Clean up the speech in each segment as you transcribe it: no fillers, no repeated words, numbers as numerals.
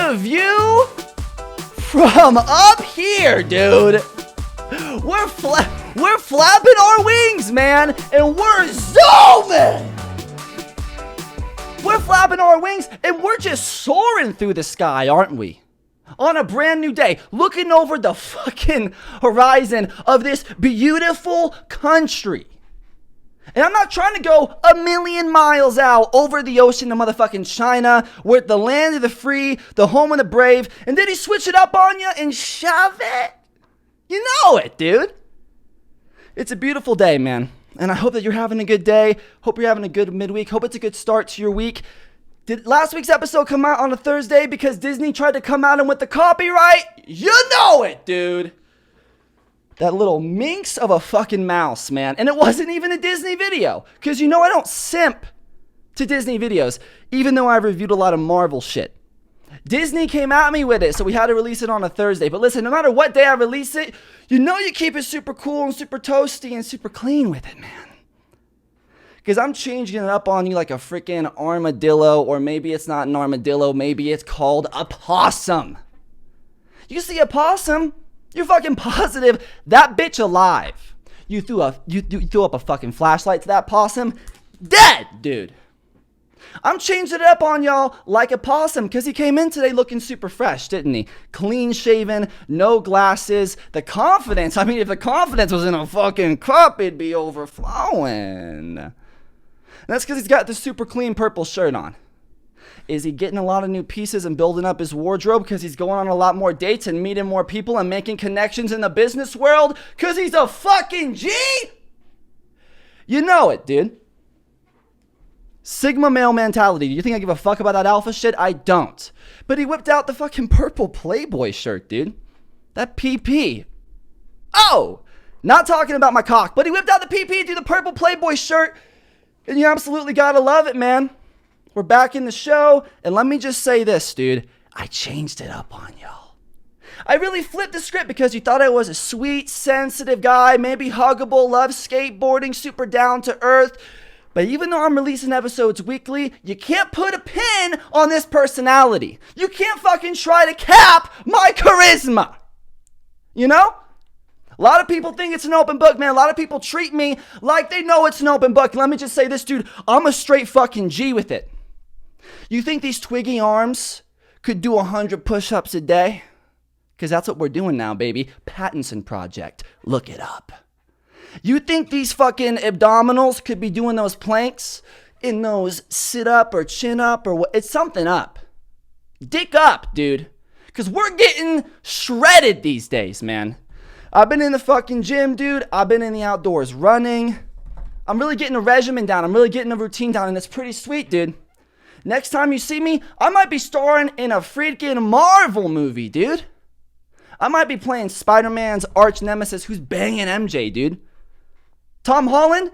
the view from up here, dude. We're flapping our wings, man, and we're zooming. We're flapping our wings, and we're just soaring through the sky, aren't we? On a brand new day, looking over the fucking horizon of this beautiful country. And I'm not trying to go a million miles out over the ocean to motherfucking China, where the land of the free, the home of the brave, and then he switch it up on you and shove it. You know it, dude. It's a beautiful day, man. And I hope that you're having a good day. Hope you're having a good midweek. Hope it's a good start to your week. Did last week's episode come out on a Thursday because Disney tried to come out and with the copyright? You know it, dude. That little minx of a fucking mouse, man. And it wasn't even a Disney video. Because you know I don't simp to Disney videos, even though I've reviewed a lot of Marvel shit. Disney came at me with it, so we had to release it on a Thursday. But listen, no matter what day I release it, you know you keep it super cool and super toasty and super clean with it, man. Because I'm changing it up on you like a freaking armadillo, or maybe it's not an armadillo, maybe it's called a possum. You see a possum, you're fucking positive that bitch alive. You threw up a fucking flashlight to that possum, dead, dude. I'm changing it up on y'all like a possum because he came in today looking super fresh, didn't he? Clean shaven, no glasses, the confidence. I mean, if the confidence was in a fucking cup, it'd be overflowing. And that's because he's got the super clean purple shirt on. Is he getting a lot of new pieces and building up his wardrobe because he's going on a lot more dates and meeting more people and making connections in the business world because he's a fucking G? You know it, dude. Sigma male mentality. Do you think I give a fuck about that alpha shit? I don't. But he whipped out the fucking purple Playboy shirt, dude. That PP. Oh! Not talking about my cock, but he whipped out the PP through the purple Playboy shirt. And you absolutely gotta love it, man. We're back in the show, and let me just say this, dude. I changed it up on y'all. I really flipped the script because you thought I was a sweet, sensitive guy, maybe huggable, love skateboarding, super down to earth. But even though I'm releasing episodes weekly, you can't put a pin on this personality. You can't fucking try to cap my charisma. You know? A lot of people think it's an open book, man. A lot of people treat me like they know it's an open book. Let me just say this, dude. I'm a straight fucking G with it. You think these twiggy arms could do 100 push-ups a day? Because that's what we're doing now, baby. Pattinson Project. Look it up. You think these fucking abdominals could be doing those planks in those sit-up or chin-up or what? It's something up. Dick up, dude. Because we're getting shredded these days, man. I've been in the fucking gym, dude. I've been in the outdoors running. I'm really getting a regimen down. I'm really getting a routine down, and it's pretty sweet, dude. Next time you see me, I might be starring in a freaking Marvel movie, dude. I might be playing Spider-Man's arch nemesis who's banging MJ, dude. Tom Holland,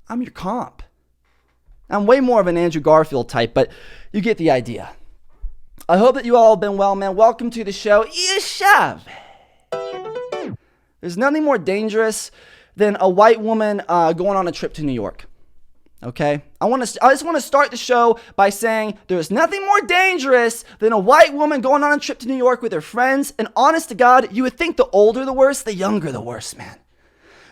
I'm your comp. I'm way more of an Andrew Garfield type, but you get the idea. I hope that you all have been well, man. Welcome to the show. Shuv-it. There's nothing more dangerous than a white woman going on a trip to New York. Okay? I just want to start the show by saying there's nothing more dangerous than a white woman going on a trip to New York with her friends. And honest to God, you would think the older the worse, the younger the worse, man.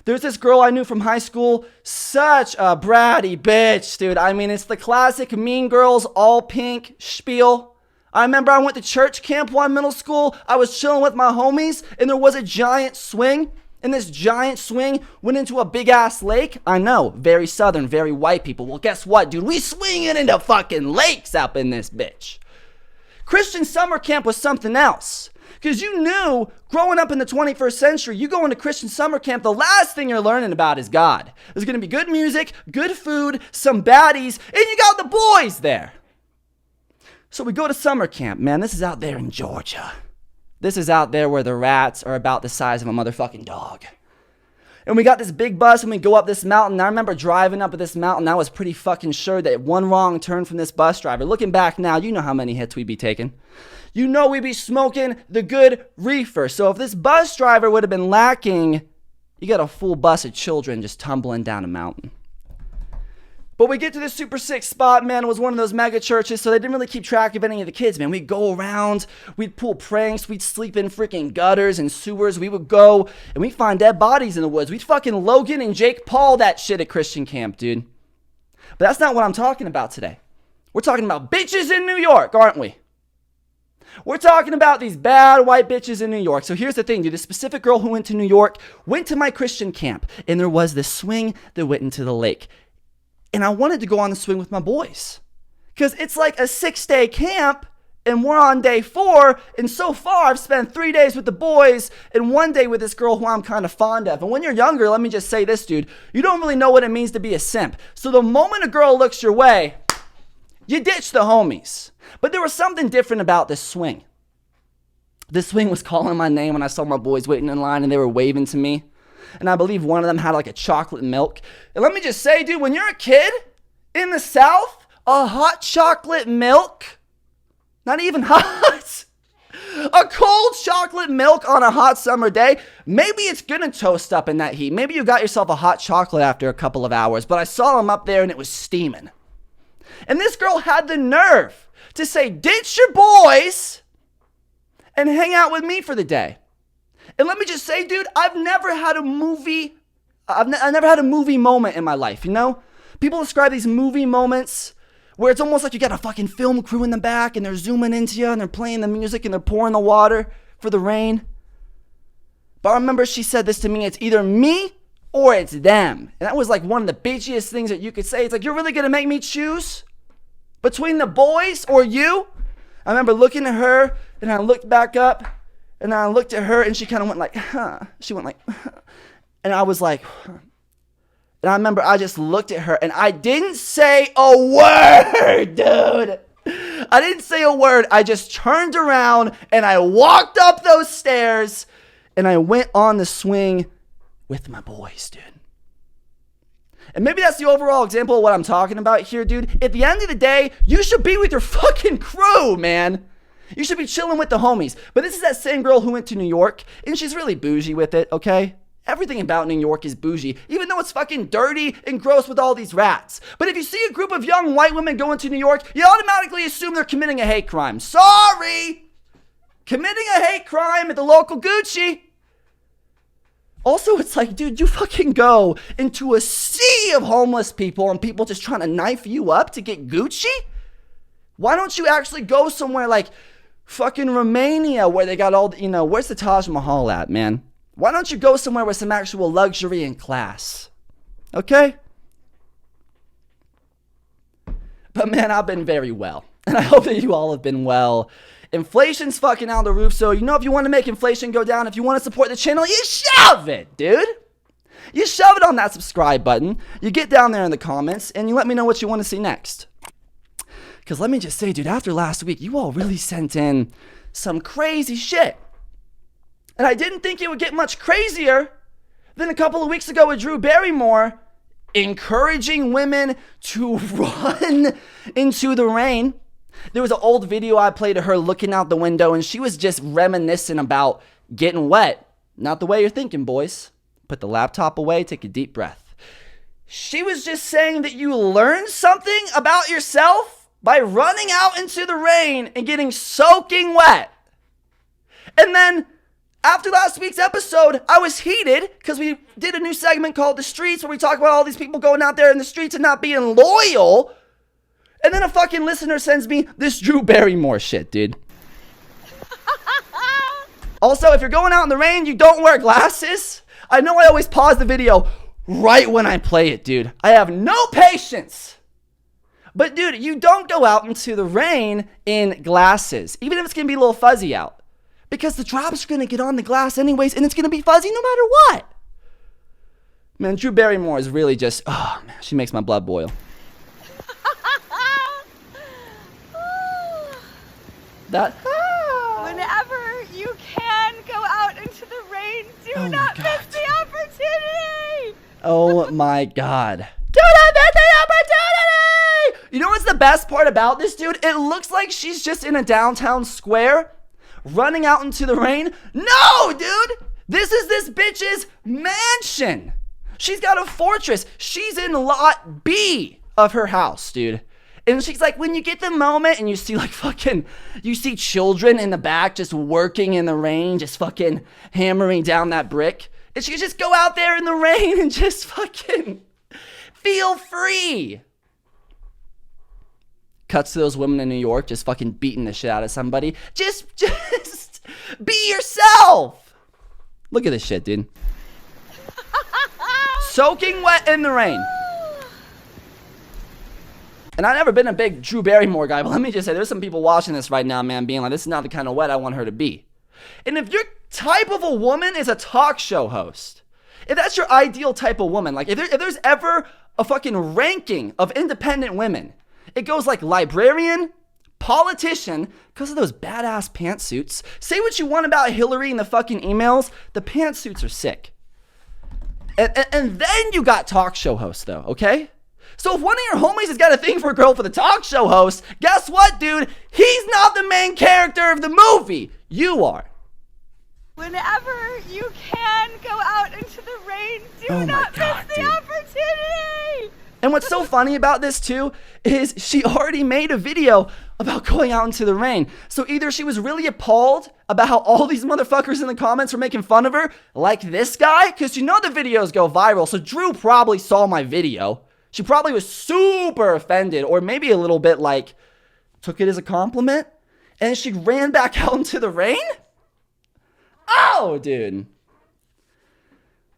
There's this girl I knew from high school, such a bratty bitch, dude. I mean, it's the classic Mean Girls all pink spiel. I remember I went to church camp one middle school. I was chilling with my homies, and there was a giant swing. And this giant swing went into a big-ass lake. I know, very southern, very white people. Well, guess what, dude? We swinging into fucking lakes up in this bitch. Christian summer camp was something else. Because you knew, growing up in the 21st century, you go into Christian summer camp, the last thing you're learning about is God. There's going to be good music, good food, some baddies, and you got the boys there. So we go to summer camp, man. This is out there in Georgia. This is out there where the rats are about the size of a motherfucking dog. And we got this big bus and we go up this mountain. I remember driving up this mountain. I was pretty fucking sure that one wrong turn from this bus driver. Looking back now, you know how many hits we'd be taking. You know we'd be smoking the good reefer. So if this bus driver would have been lacking, you got a full bus of children just tumbling down a mountain. But we get to this super sick spot, man. It was one of those mega churches, so they didn't really keep track of any of the kids, man. We'd go around, we'd pull pranks, we'd sleep in freaking gutters and sewers. We would go and we'd find dead bodies in the woods. We'd fucking Logan and Jake Paul that shit at Christian camp, dude. But that's not what I'm talking about today. We're talking about bitches in New York, aren't we? We're talking about these bad white bitches in New York. So here's the thing, dude. A specific girl who went to New York went to my Christian camp, and there was this swing that went into the lake. And I wanted to go on the swing with my boys because it's like a 6-day camp and we're on day 4. And so far I've spent 3 days with the boys and 1 day with this girl who I'm kind of fond of. And when you're younger, let me just say this, dude, you don't really know what it means to be a simp. So the moment a girl looks your way, you ditch the homies. But there was something different about this swing. This swing was calling my name when I saw my boys waiting in line and they were waving to me. And I believe one of them had like a chocolate milk. And let me just say, dude, when you're a kid in the South, a hot chocolate milk, not even hot, a cold chocolate milk on a hot summer day, maybe it's gonna toast up in that heat. Maybe you got yourself a hot chocolate after a couple of hours, but I saw him up there and it was steaming. And this girl had the nerve to say, ditch your boys and hang out with me for the day. And let me just say, dude, I've never had a movie moment in my life, you know? People describe these movie moments where it's almost like you got a fucking film crew in the back and they're zooming into you and they're playing the music and they're pouring the water for the rain. But I remember she said this to me, it's either me or it's them. And that was like one of the bitchiest things that you could say. It's like, you're really gonna make me choose between the boys or you? I remember looking at her and I looked back up. And I looked at her and she kind of went like, huh. She went like, huh. And I was like, huh. And I remember I just looked at her and I didn't say a word, dude. I didn't say a word. I just turned around and I walked up those stairs and I went on the swing with my boys, dude. And maybe that's the overall example of what I'm talking about here, dude. At the end of the day, you should be with your fucking crew, man. You should be chilling with the homies. But this is that same girl who went to New York, and she's really bougie with it, okay? Everything about New York is bougie, even though it's fucking dirty and gross with all these rats. But if you see a group of young white women going to New York, you automatically assume they're committing a hate crime. Sorry! Committing a hate crime at the local Gucci. Also, it's like, dude, you fucking go into a sea of homeless people and people just trying to knife you up to get Gucci? Why don't you actually go somewhere like fucking Romania where they got all, where's the Taj Mahal at, man? Why don't you go somewhere with some actual luxury and class? Okay? But man, I've been very well. And I hope that you all have been well. Inflation's fucking out the roof, so if you want to make inflation go down, if you want to support the channel, you shove it, dude. You shove it on that subscribe button. You get down there in the comments, and you let me know what you want to see next. Because let me just say, dude, after last week, you all really sent in some crazy shit. And I didn't think it would get much crazier than a couple of weeks ago with Drew Barrymore encouraging women to run into the rain. There was an old video I played of her looking out the window, and she was just reminiscing about getting wet. Not the way you're thinking, boys. Put the laptop away, take a deep breath. She was just saying that you learn something about yourself by running out into the rain and getting soaking wet. And then after last week's episode, I was heated because we did a new segment called The Streets where we talk about all these people going out there in the streets and not being loyal. And then a fucking listener sends me this Drew Barrymore shit, dude. Also, if you're going out in the rain, you don't wear glasses. I know I always pause the video right when I play it, dude. I have no patience. But dude, you don't go out into the rain in glasses, even if it's going to be a little fuzzy out. Because the drops are going to get on the glass anyways, and it's going to be fuzzy no matter what. Man, Drew Barrymore is really just, oh man, she makes my blood boil. Whenever you can go out into the rain, do not miss the opportunity. Oh my God. Do not miss the opportunity. You know what's the best part about this, dude? It looks like she's just in a downtown square running out into the rain. No, dude. This is this bitch's mansion. She's got a fortress. She's in lot B of her house, dude. And she's like, when you get the moment and you see like you see children in the back just working in the rain, just fucking hammering down that brick. And she could just go out there in the rain and just fucking feel free. Cuts to those women in New York just fucking beating the shit out of somebody. Just be yourself. Look at this shit, dude. Soaking wet in the rain. And I've never been a big Drew Barrymore guy, but let me just say, there's some people watching this right now, man, being like, this is not the kind of wet I want her to be. And if your type of a woman is a talk show host, if that's your ideal type of woman, like if there's ever a fucking ranking of independent women, it goes like librarian, politician, because of those badass pantsuits. Say what you want about Hillary in the fucking emails, the pantsuits are sick. And then you got talk show host though, okay? So if one of your homies has got a thing for a girl for the talk show host, guess what, dude? He's not the main character of the movie. You are. Whenever you can go out into the rain, do not miss the opportunity. And what's so funny about this too is she already made a video about going out into the rain. So either she was really appalled about how all these motherfuckers in the comments were making fun of her, like this guy, because you know the videos go viral. So Drew probably saw my video. She probably was super offended, or maybe a little bit like took it as a compliment, and she ran back out into the rain. Oh, dude.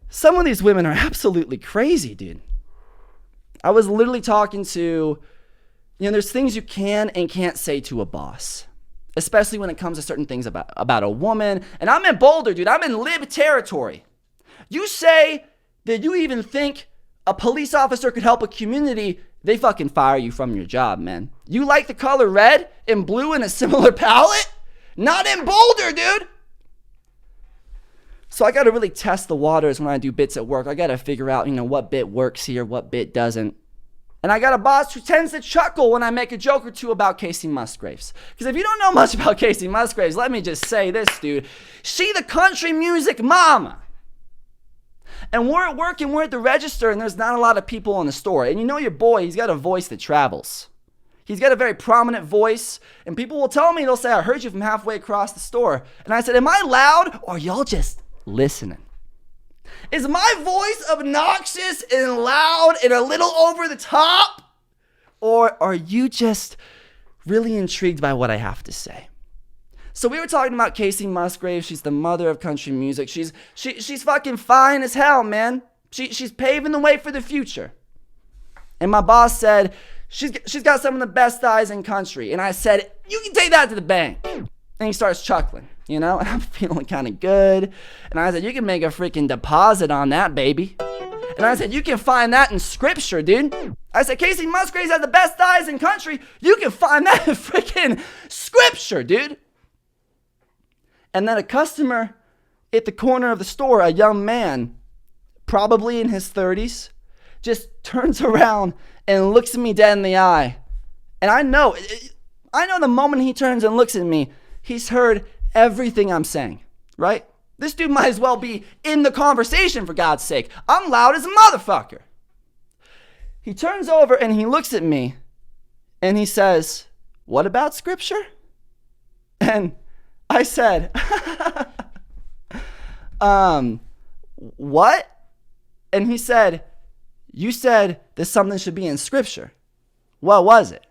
Some of these women are absolutely crazy, dude. I was literally talking to, there's things you can and can't say to a boss, especially when it comes to certain things about a woman. And I'm in Boulder, dude. I'm in lib territory. You say that you even think a police officer could help a community, they fucking fire you from your job, man. You like the color red and blue in a similar palette? Not in Boulder, dude. So I got to really test the waters when I do bits at work. I got to figure out, what bit works here, what bit doesn't. And I got a boss who tends to chuckle when I make a joke or two about Casey Musgraves. Because if you don't know much about Casey Musgraves, let me just say this, dude. She the country music mama. And we're at work and we're at the register and there's not a lot of people in the store. And your boy, he's got a voice that travels. He's got a very prominent voice. And people will tell me, they'll say, I heard you from halfway across the store. And I said, am I loud or y'all just listening? Is my voice obnoxious and loud and a little over the top? Or are you just really intrigued by what I have to say? So we were talking about Casey Musgraves. She's the mother of country music. She's fucking fine as hell, man. She's paving the way for the future. And my boss said, she's got some of the best eyes in country. And I said, you can take that to the bank. And he starts chuckling, and I'm feeling kind of good. And I said, you can make a freaking deposit on that, baby. And I said, you can find that in scripture, dude. I said, Casey Musgraves has the best eyes in country. You can find that in freaking scripture, dude. And then a customer at the corner of the store, a young man, probably in his 30s, just turns around and looks at me dead in the eye. And I know the moment he turns and looks at me, he's heard everything I'm saying, right? This dude might as well be in the conversation, for God's sake. I'm loud as a motherfucker. He turns over and he looks at me and he says, what about scripture? And I said, what? And he said, you said that something should be in scripture. What was it?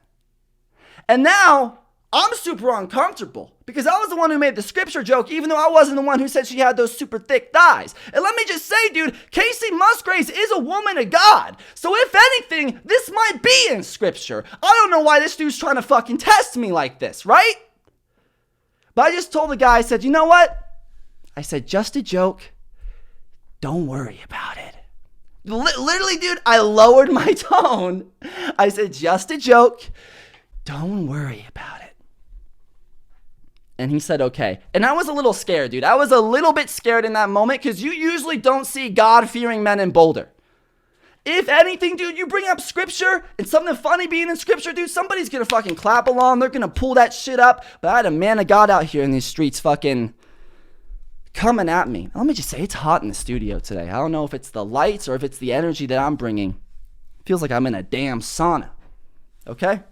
And now I'm super uncomfortable because I was the one who made the scripture joke, even though I wasn't the one who said she had those super thick thighs. And let me just say, dude, Casey Musgraves is a woman of God. So if anything, this might be in scripture. I don't know why this dude's trying to fucking test me like this, right? But I just told the guy, I said, you know what? I said, just a joke. Don't worry about it. Literally, dude, I lowered my tone. I said, just a joke. Don't worry about it. And he said, okay. And I was a little scared, dude. I was a little bit scared in that moment because you usually don't see God-fearing men in Boulder. If anything, dude, you bring up scripture and something funny being in scripture, dude, somebody's going to fucking clap along. They're going to pull that shit up. But I had a man of God out here in these streets fucking coming at me. Let me just say, it's hot in the studio today. I don't know if it's the lights or if it's the energy that I'm bringing. Feels like I'm in a damn sauna. Okay?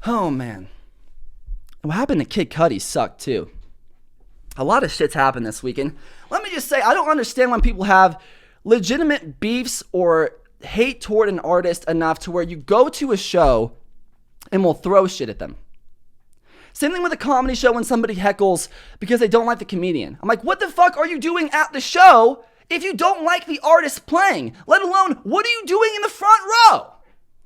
Oh, man. What happened to Kid Cudi sucked, too. A lot of shit's happened this weekend. Let me just say, I don't understand when people have legitimate beefs or hate toward an artist enough to where you go to a show and will throw shit at them. Same thing with a comedy show when somebody heckles because they don't like the comedian. I'm like, what the fuck are you doing at the show if you don't like the artist playing? Let alone, what are you doing in the front row?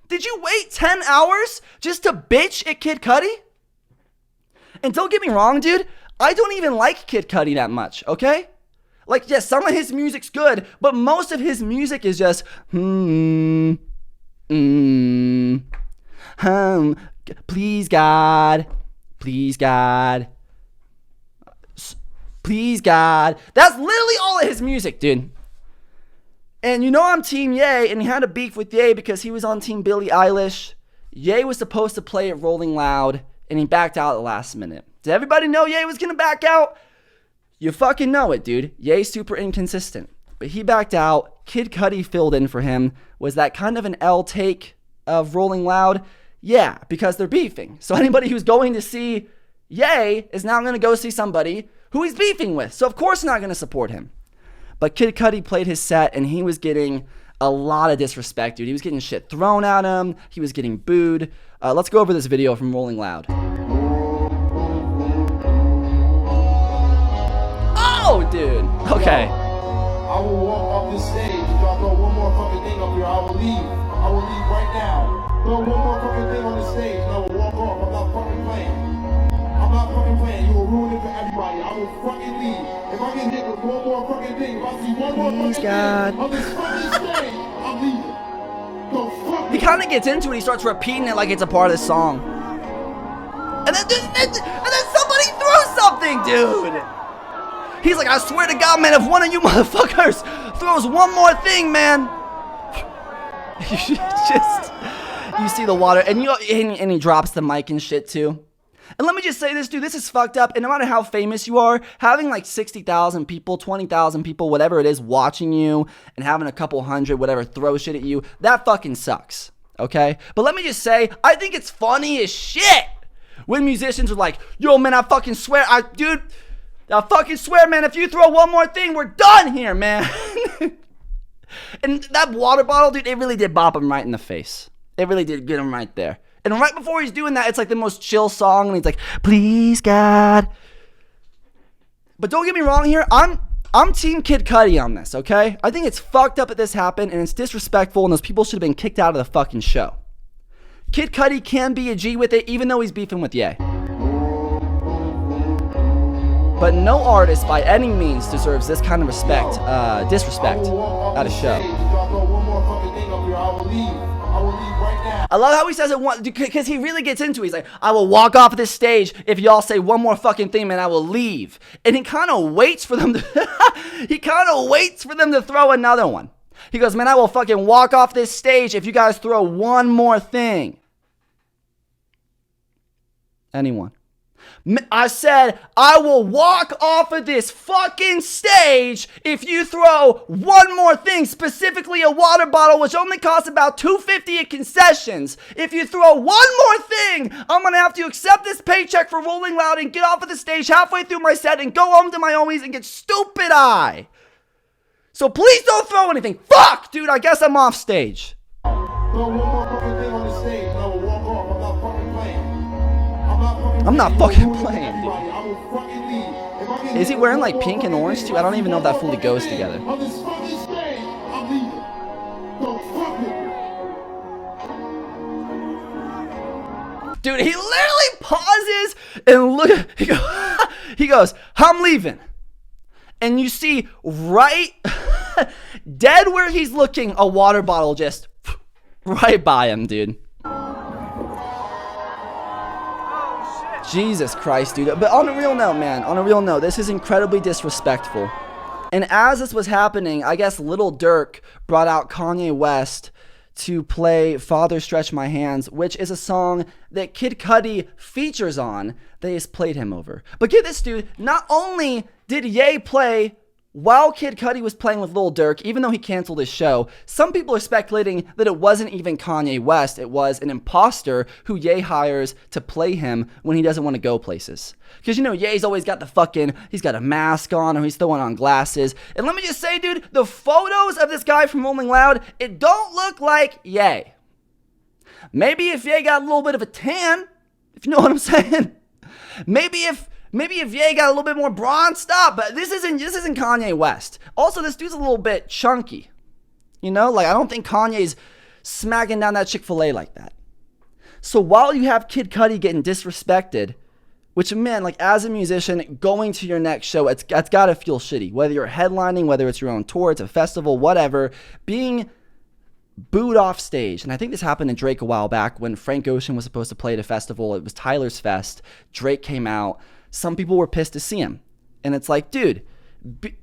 Did you wait 10 hours just to bitch at Kid Cudi? And don't get me wrong, dude. I don't even like Kid Cudi that much, okay? Like, yes, some of his music's good, but most of his music is just, please God, please God, please God. That's literally all of his music, dude. And you know I'm Team Ye, and he had a beef with Ye because he was on Team Billie Eilish. Ye was supposed to play it Rolling Loud, and he backed out at the last minute. Did everybody know Ye was going to back out? You fucking know it, dude. Ye's super inconsistent. But he backed out. Kid Cudi filled in for him. Was that kind of an L take of Rolling Loud? Yeah, because they're beefing. So anybody who's going to see Ye is now going to go see somebody who he's beefing with. So of course not going to support him. But Kid Cudi played his set and he was getting a lot of disrespect, dude. He was getting shit thrown at him. He was getting booed. Let's go over this video from Rolling Loud. Oh, dude. Okay. I will walk off this stage. If y'all throw one more fucking thing up here, I will leave. I will leave right now. Throw one more fucking thing on the stage and I will walk off. I'm not fucking playing. I'm not fucking playing. You will ruin it for everybody. I will fucking leave. If I get hit with one more fucking thing, if I see one more fucking thing on this fucking stage, I'm leaving. Go fuck He kind of gets into it. He starts repeating it like it's a part of the song. And then somebody throws something, dude. He's like, I swear to God, man, if one of you motherfuckers throws one more thing, man. You see the water, and he drops the mic and shit too. And let me just say this, dude, this is fucked up. And no matter how famous you are, having like 60,000 people, 20,000 people, whatever it is, watching you, and having a couple hundred, whatever, throw shit at you, that fucking sucks, okay? But let me just say, I think it's funny as shit when musicians are like, yo, man, I fucking swear, dude, I fucking swear, man, if you throw one more thing, we're done here, man. And that water bottle, dude, it really did bop him right in the face. It really did get him right there. And right before he's doing that, it's like the most chill song, and he's like, please, God. But don't get me wrong here, I'm Team Kid Cudi on this, okay? I think it's fucked up that this happened, and it's disrespectful, and those people should have been kicked out of the fucking show. Kid Cudi can be a G with it, even though he's beefing with Ye. But no artist by any means deserves this kind of disrespect at a show. I love how he says it because he really gets into it. He's like, I will walk off this stage if y'all say one more fucking thing, man, I will leave. And he kind of waits for them to throw another one. He goes, man, I will fucking walk off this stage if you guys throw one more thing. Anyone? I said, I will walk off of this fucking stage if you throw one more thing, specifically a water bottle, which only costs about $2.50 at concessions. If you throw one more thing, I'm going to have to accept this paycheck for Rolling Loud and get off of the stage halfway through my set and go home to my homies and get stupid eye. So please don't throw anything. Fuck, dude, I guess I'm off stage. Throw one more fucking thing on the stage and I will walk off. I'm not fucking playing. I'm not fucking playing, dude. Is he wearing like pink and orange too? I don't even know if that fully goes together. Dude, he literally pauses and look. He goes, I'm leaving. And you see right dead where he's looking, a water bottle just right by him, dude. Jesus Christ, dude. But on a real note, man, on a real note, this is incredibly disrespectful. And as this was happening, I guess Lil Durk brought out Kanye West to play Father Stretch My Hands, which is a song that Kid Cudi features on. They just played him over. But get this, dude. Not only did Ye play while Kid Cudi was playing with Lil Durk, even though he canceled his show, some people are speculating that it wasn't even Kanye West. It was an imposter who Ye hires to play him when he doesn't want to go places. Because, you know, Ye's always got he's got a mask on, or he's throwing on glasses. And let me just say, dude, the photos of this guy from Rolling Loud, it don't look like Ye. Maybe if Ye got a little bit of a tan, if you know what I'm saying. Maybe if Ye got a little bit more bronzed up, but this isn't Kanye West. Also, this dude's a little bit chunky. You know, like, I don't think Kanye's smacking down that Chick-fil-A like that. So while you have Kid Cudi getting disrespected, which, man, like, as a musician, going to your next show, it's got to feel shitty. Whether you're headlining, whether it's your own tour, it's a festival, whatever, being booed off stage. And I think this happened to Drake a while back when Frank Ocean was supposed to play at a festival. It was Tyler's Fest. Drake came out. Some people were pissed to see him. And it's like, dude,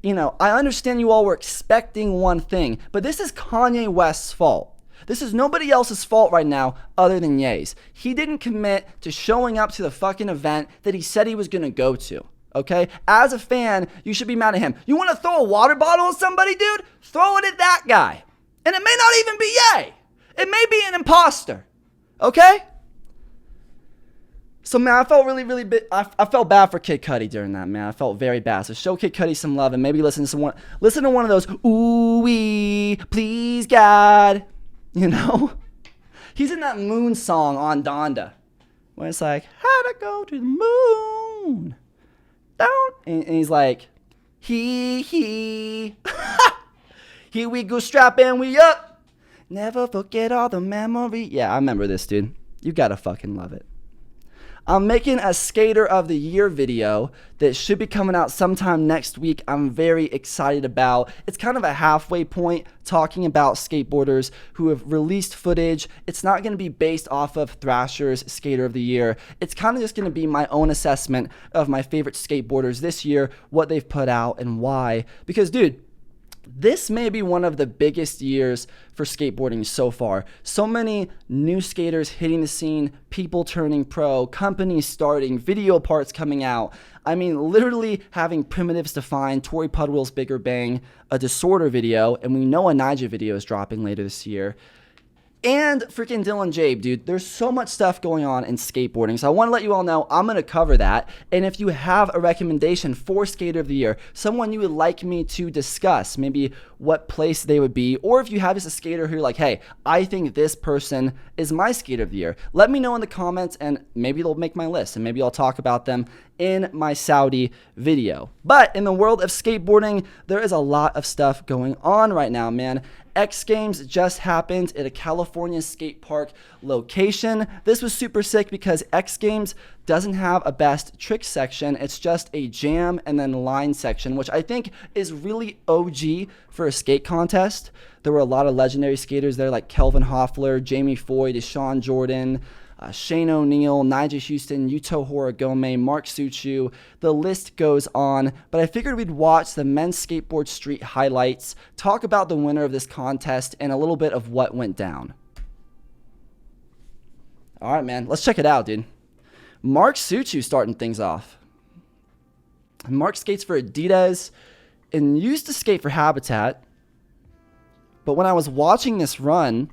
you know, I understand you all were expecting one thing, but this is Kanye West's fault. This is nobody else's fault right now other than Ye's. He didn't commit to showing up to the fucking event that he said he was going to go to. Okay? As a fan, you should be mad at him. You want to throw a water bottle at somebody, dude? Throw it at that guy. And it may not even be Ye. It may be an imposter. Okay? So, man, I felt I felt bad for Kid Cudi during that, man. I felt very bad. So show Kid Cudi some love and maybe listen to one of those, ooh-wee, please, God. You know? He's in that Moon song on Donda, where it's like, how to go to the moon. Down. And he's like, he. Here we go, strap and we up. Never forget all the memory. Yeah, I remember this, dude. You gotta fucking love it. I'm making a Skater of the Year video that should be coming out sometime next week. I'm very excited about. It's kind of a halfway point talking about skateboarders who have released footage. It's not going to be based off of Thrasher's Skater of the Year. It's kind of just going to be my own assessment of my favorite skateboarders this year, what they've put out and why. Because, dude, this may be one of the biggest years for skateboarding so far. So many new skaters hitting the scene, people turning pro, companies starting, video parts coming out. I mean, literally having Primitives Defined, Tori Pudwell's Bigger Bang, a Disorder video, and we know a Nyjah video is dropping later this year. And freaking Dylan Jabe, dude. There's so much stuff going on in skateboarding. So I want to let you all know I'm going to cover that. And if you have a recommendation for Skater of the Year, someone you would like me to discuss, maybe what place they would be, or if you have just a skater who you're like, hey, I think this person is my Skater of the Year, let me know in the comments and maybe they'll make my list and maybe I'll talk about them in my Saudi video. But in the world of skateboarding, there is a lot of stuff going on right now, man. X Games just happened at a California skate park location. This was super sick because X Games doesn't have a best trick section. It's just a jam and then line section, which I think is really OG for a skate contest. There were a lot of legendary skaters there like Kelvin Hoffler, Jamie Foy, Deshaun Jordan, Shane O'Neill, Nyjah Houston, Yuto Horigome, Mark Suchu. The list goes on, but I figured we'd watch the men's skateboard street highlights, talk about the winner of this contest, and a little bit of what went down. All right, man, let's check it out, dude. Mark Suchu starting things off. Mark skates for Adidas and used to skate for Habitat, but when I was watching this run,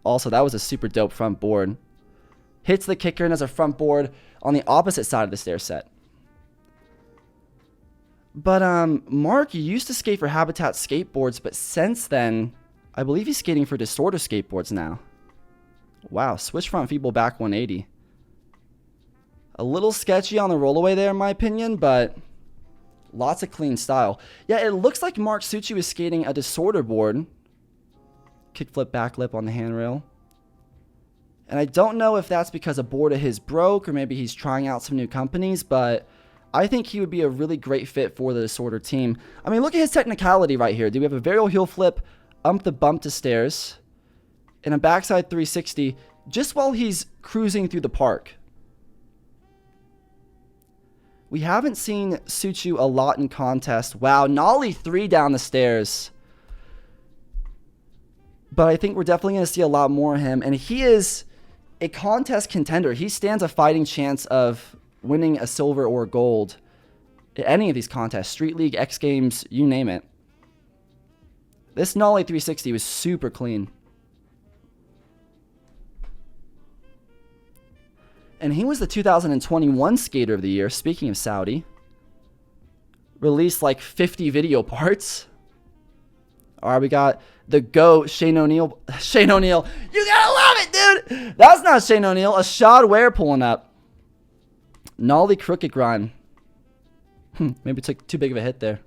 also, that was a super dope front board. Hits the kicker and has a front board on the opposite side of the stair set. But Mark used to skate for Habitat skateboards, but since then, I believe he's skating for Disorder skateboards now. Wow, switch front feeble back 180. A little sketchy on the rollaway there in my opinion, but lots of clean style. Yeah, it looks like Mark Suchu is skating a Disorder board. Kickflip backlip on the handrail. And I don't know if that's because a board of his broke or maybe he's trying out some new companies, but I think he would be a really great fit for the Disorder team. I mean, look at his technicality right here. Do we have a varial heel flip, the bump to stairs, and a backside 360 just while he's cruising through the park. We haven't seen Suchu a lot in contest. Wow, Nollie 3 down the stairs. But I think we're definitely going to see a lot more of him. And he is a contest contender. He stands a fighting chance of winning a silver or gold Any of these contests, Street League, X Games, you name it. This Nollie 360 was super clean. And he was the 2021 Skater of the Year, speaking of Saudi. Released like 50 video parts. All right, we got the GOAT, Shane O'Neill. Shane O'Neill, you gotta love it, dude. That's not Shane O'Neill. Ashad Ware pulling up. Nollie crooked grind. Maybe took too big of a hit there.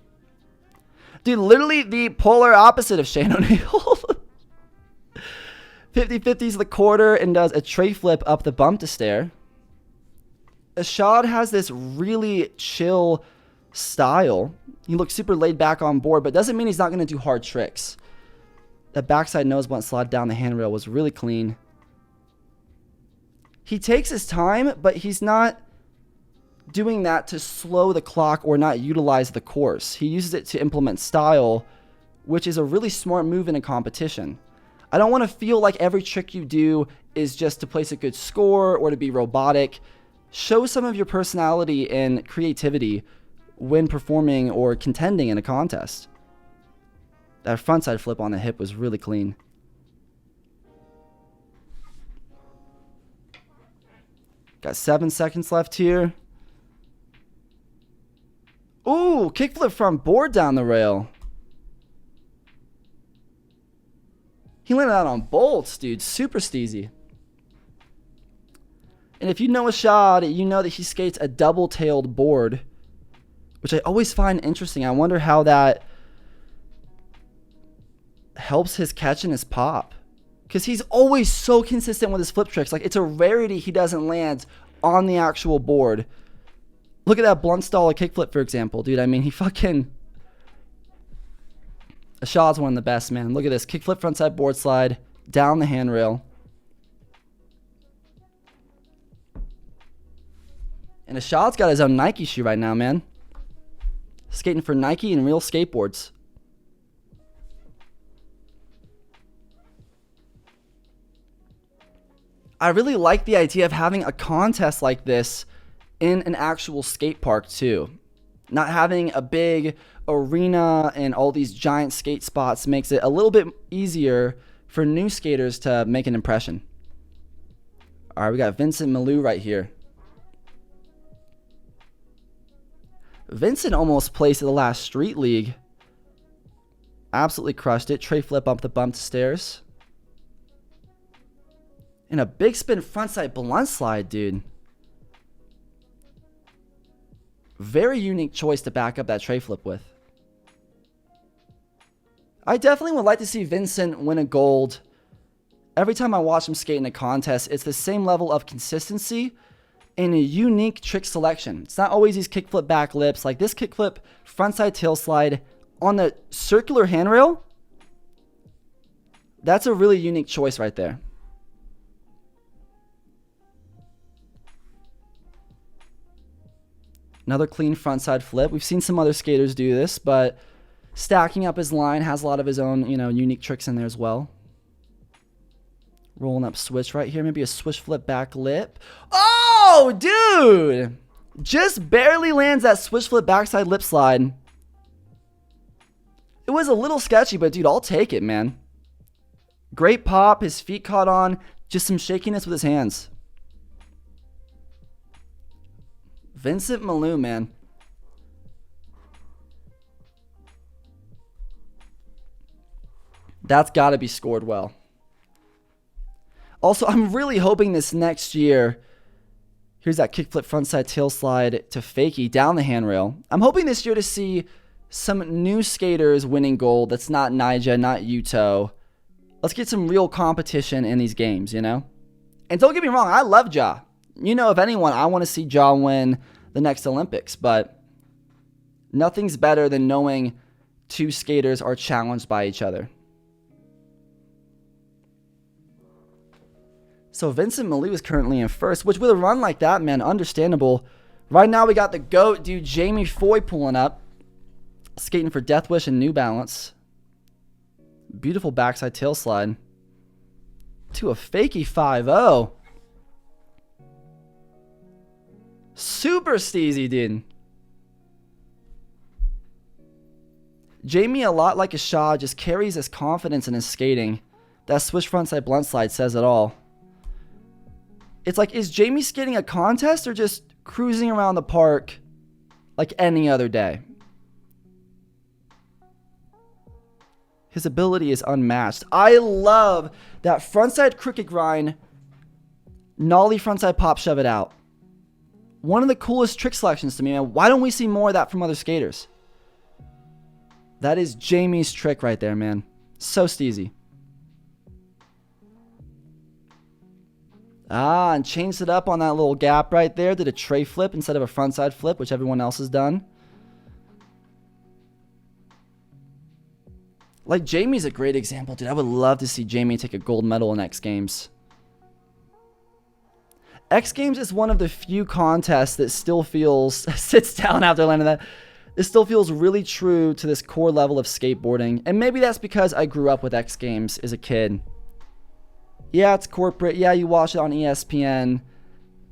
Dude, literally the polar opposite of Shane O'Neill. 50-50s the quarter and does a tray flip up the bump to stair. Ashad has this really chill style. He looks super laid back on board, but doesn't mean he's not going to do hard tricks. That backside nose blunt slide down the handrail was really clean. He takes his time, but he's not doing that to slow the clock or not utilize the course. He uses it to implement style, which is a really smart move in a competition. I don't want to feel like every trick you do is just to place a good score or to be robotic. Show some of your personality and creativity when performing or contending in a contest. That frontside flip on the hip was really clean. Got 7 seconds left here. Ooh, kickflip front board down the rail. He landed out on bolts, dude. Super steezy. And if you know Ashad, you know that he skates a double-tailed board, which I always find interesting. I wonder how that helps his catch and his pop. Because he's always so consistent with his flip tricks. Like, it's a rarity he doesn't land on the actual board. Look at that blunt stall kickflip, for example, dude. I mean, he fucking... Ashad's one of the best, man. Look at this. Kickflip frontside board slide down the handrail. And Ashad's got his own Nike shoe right now, man. Skating for Nike and real skateboards. I really like the idea of having a contest like this in an actual skate park too. Not having a big arena and all these giant skate spots makes it a little bit easier for new skaters to make an impression. All right, we got Vincent Malou right here. Vincent almost placed at the last Street League. Absolutely crushed it. Tray flip up the bump to stairs. And a big spin frontside blunt slide, dude. Very unique choice to back up that tray flip with. I definitely would like to see Vincent win a gold. Every time I watch him skate in a contest, it's the same level of consistency and a unique trick selection. It's not always these kickflip back lips. Like this kickflip frontside tail slide on the circular handrail. That's a really unique choice right there. Another clean frontside flip. We've seen some other skaters do this, but stacking up his line has a lot of his own, unique tricks in there as well. Rolling up switch right here. Maybe a switch flip back lip. Oh, dude! Just barely lands that switch flip backside lip slide. It was a little sketchy, but dude, I'll take it, man. Great pop. His feet caught on. Just some shakiness with his hands. Vincent Malou, man. That's got to be scored well. Also, I'm really hoping this next year, here's that kickflip frontside tail slide to fakie down the handrail. I'm hoping this year to see some new skaters winning gold. That's not Nyjah, not Yuto. Let's get some real competition in these games, And don't get me wrong, I love Ja. If anyone, I want to see Ja win the next Olympics, but nothing's better than knowing two skaters are challenged by each other. So Vincent Malou is currently in first, which with a run like that, man, understandable. Right now we got the GOAT dude, Jamie Foy, pulling up. Skating for Death Wish and New Balance. Beautiful backside tail slide. To a fakie 5-0. Super steezy, dude. Jamie, a lot like Ashad, just carries his confidence in his skating. That switch frontside blunt slide says it all. It's like, is Jamie skating a contest or just cruising around the park like any other day? His ability is unmatched. I love that frontside crooked grind, nollie frontside pop, shove it out. One of the coolest trick selections to me, man. Why don't we see more of that from other skaters? That is Jamie's trick right there, man. So steezy. Ah, and changed it up on that little gap right there. Did a tray flip instead of a frontside flip, which everyone else has done. Like, Jamie's a great example, dude. I would love to see Jamie take a gold medal in X Games. X Games is one of the few contests that still feels, sits down after landing that. It still feels really true to this core level of skateboarding. And maybe that's because I grew up with X Games as a kid. Yeah, it's corporate. Yeah, you watch it on ESPN.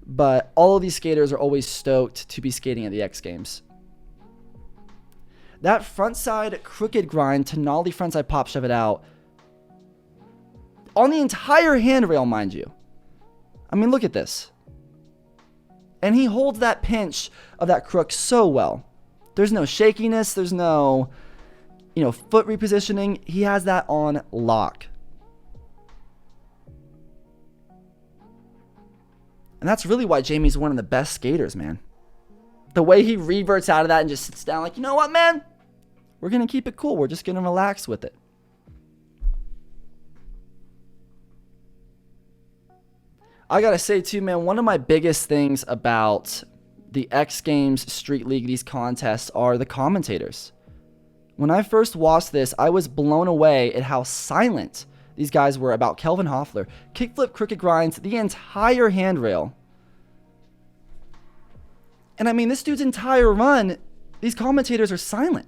But all of these skaters are always stoked to be skating at the X Games. That frontside crooked grind to nollie frontside pop, shove it out. On the entire handrail, mind you. I mean, look at this. And he holds that pinch of that crook so well. There's no shakiness. There's no, foot repositioning. He has that on lock. And that's really why Jamie's one of the best skaters, man. The way he reverts out of that and just sits down like, you know what, man? We're going to keep it cool. We're just going to relax with it. I got to say, too, man, one of my biggest things about the X Games, Street League, these contests are the commentators. When I first watched this, I was blown away at how silent these guys were about Kelvin Hoffler. Kickflip, crooked grinds, the entire handrail. And I mean, this dude's entire run, these commentators are silent.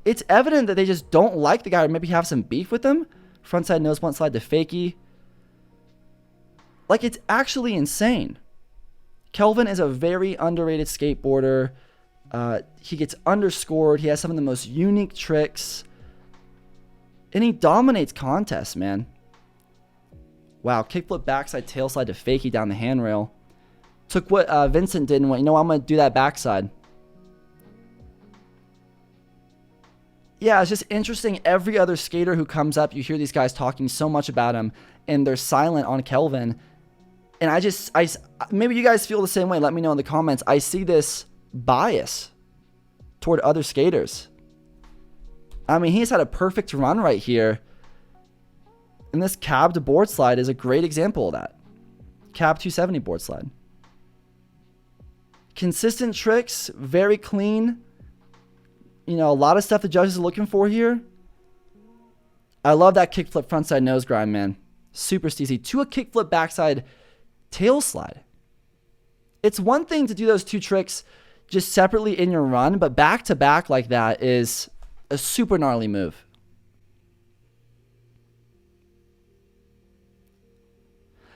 It's evident that they just don't like the guy or maybe have some beef with him. Frontside nose blunt slide to fakie. Like, it's actually insane. Kelvin is a very underrated skateboarder. He gets underscored. He has some of the most unique tricks. And he dominates contests, man. Wow, kickflip backside tailslide to fakie down the handrail. Took what Vincent did and went, I'm going to do that backside. Yeah, it's just interesting. Every other skater who comes up, you hear these guys talking so much about him, and they're silent on Kelvin. And maybe you guys feel the same way. Let me know in the comments. I see this bias toward other skaters. I mean, he's had a perfect run right here. And this cab to board slide is a great example of that. Cab 270 board slide. Consistent tricks, very clean. A lot of stuff the judges are looking for here. I love that kickflip frontside nose grind, man. Super steezy. To a kickflip backside tail slide. It's one thing to do those two tricks just separately in your run, but back to back like that is a super gnarly move.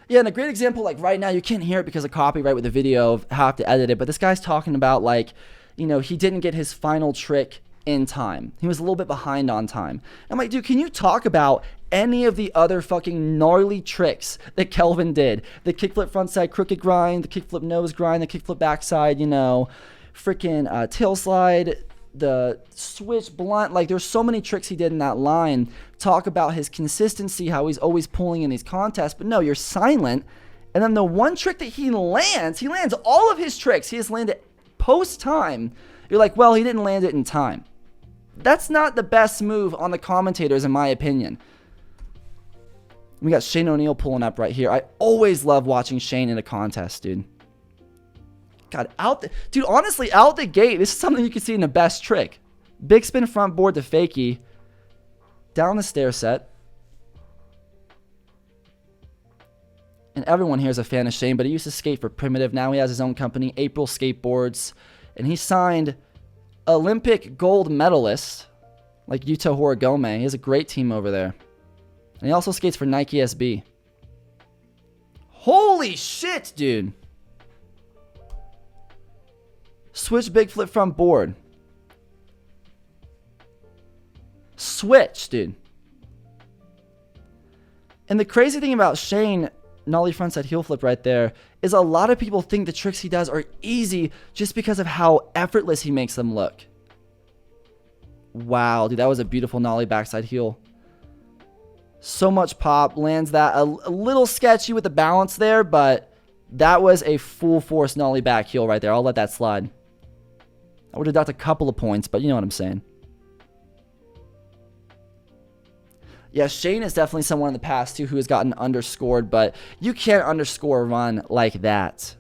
Yeah, and a great example, like right now, you can't hear it because of copyright with the video of how I have to edit it, but this guy's talking about like, he didn't get his final trick in time. He was a little bit behind on time. I'm like, dude, can you talk about any of the other fucking gnarly tricks that Kelvin did? The kickflip frontside crooked grind, the kickflip nose grind, the kickflip backside, freaking tail slide, the switch blunt. Like, there's so many tricks he did in that line. Talk about his consistency, how he's always pulling in these contests. But no, you're silent. And then the one trick that he lands all of his tricks. He has landed post time. You're like, well, he didn't land it in time. That's not the best move on the commentators, in my opinion. We got Shane O'Neill pulling up right here. I always love watching Shane in a contest, dude. God, dude, honestly, out the gate, this is something you can see in the best trick. Big spin front board to fakie. Down the stair set. And everyone here is a fan of Shane, but he used to skate for Primitive. Now he has his own company, April Skateboards. And he signed Olympic gold medalist like Yuto Horigome. He has a great team over there. And he also skates for Nike SB. Holy shit, dude. Switch big flip front board. switch, dude. And the crazy thing about Shane, nollie frontside heel flip right there, is a lot of people think the tricks he does are easy just because of how effortless he makes them look. Wow, dude, that was a beautiful nollie backside heel. So much pop, lands that. A little sketchy with the balance there, but that was a full force nollie back heel right there. I'll let that slide. I would deduct a couple of points, but you know what I'm saying. Yeah, Shane is definitely someone in the past, too, who has gotten underscored, but you can't underscore a run like that.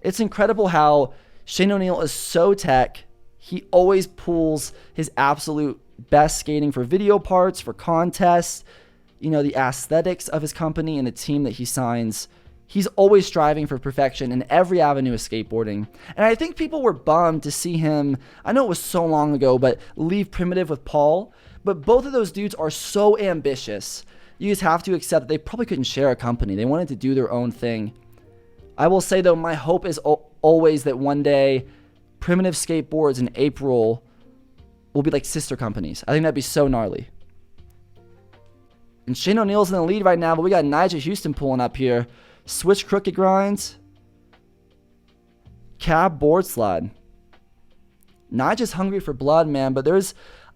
It's incredible how Shane O'Neill is so tech. He always pulls his absolute best skating for video parts, for contests, you know, the aesthetics of his company and the team that he signs. He's always striving for perfection in every avenue of skateboarding. And I think people were bummed to see him, I know it was so long ago, but leave Primitive with Paul. But both of those dudes are so ambitious. You just have to accept that they probably couldn't share a company. They wanted to do their own thing. I will say, though, my hope is always that one day Primitive Skateboards and April will be like sister companies. I think that'd be so gnarly. And Shane O'Neill's in the lead right now, but we got Nigel Houston pulling up here. Switch crooked grinds. Cab board slide. Nigel's hungry for blood, man, but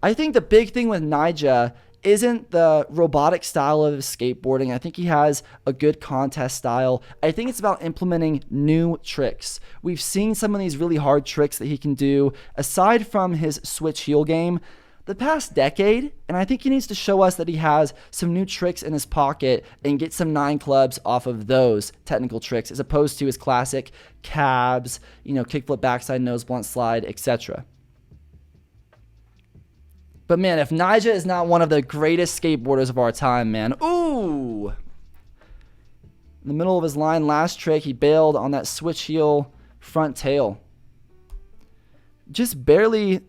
I think the big thing with Nija isn't the robotic style of his skateboarding. I think he has a good contest style. I think it's about implementing new tricks. We've seen some of these really hard tricks that he can do, aside from his switch heel game, the past decade, and I think he needs to show us that he has some new tricks in his pocket and get some 9 clubs off of those technical tricks, as opposed to his classic cabs, you know, kickflip backside, nose blunt slide, etc. But man, if Nija is not one of the greatest skateboarders of our time, man. Ooh! In the middle of his line, last trick, he bailed on that switch heel front tail. Just barely,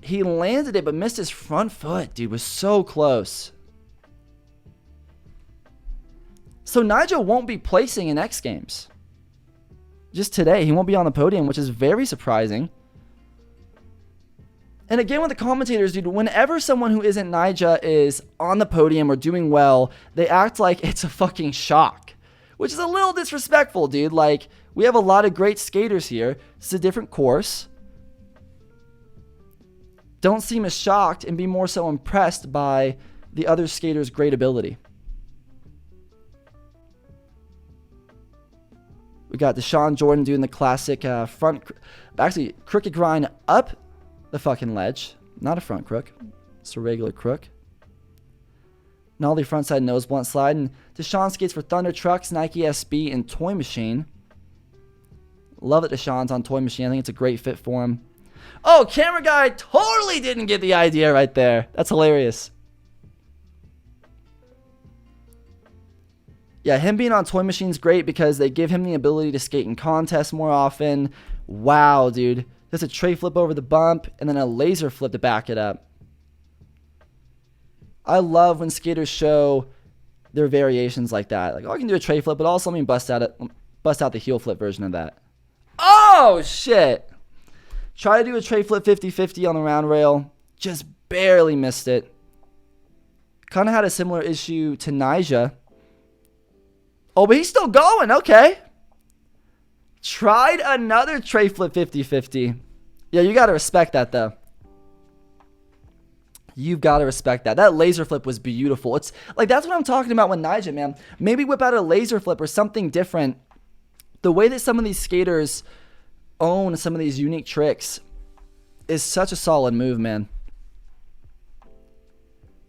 he landed it, but missed his front foot, dude. Was so close. So Nigel won't be placing in X Games. Just today, he won't be on the podium, which is very surprising. And again with the commentators, dude, whenever someone who isn't Nija is on the podium or doing well, they act like it's a fucking shock, which is a little disrespectful, dude. Like, we have a lot of great skaters here. It's a different course. Don't seem as shocked and be more so impressed by the other skaters' great ability. We got Deshaun Jordan doing the classic crooked grind up the fucking ledge. Not a front crook. It's a regular crook. Nollie frontside nose blunt slide. And Deshaun skates for Thunder Trucks, Nike SB, and Toy Machine. Love that Deshaun's on Toy Machine. I think it's a great fit for him. Oh, camera guy totally didn't get the idea right there. That's hilarious. Yeah, him being on Toy Machine's great because they give him the ability to skate in contests more often. Wow, dude. There's a tray flip over the bump and then a laser flip to back it up. I love when skaters show their variations like that. Like, oh, I can do a tray flip, but also let me bust out the heel flip version of that. Oh, shit. Try to do a tray flip 50-50 on the round rail. Just barely missed it. Kind of had a similar issue to Nija. Oh, but he's still going. Okay. Tried another tray flip 50-50. Yeah, you got to respect that, though. You've got to respect that. That laser flip was beautiful. It's like, that's what I'm talking about with Nija, man. Maybe whip out a laser flip or something different. The way that some of these skaters own some of these unique tricks is such a solid move, man.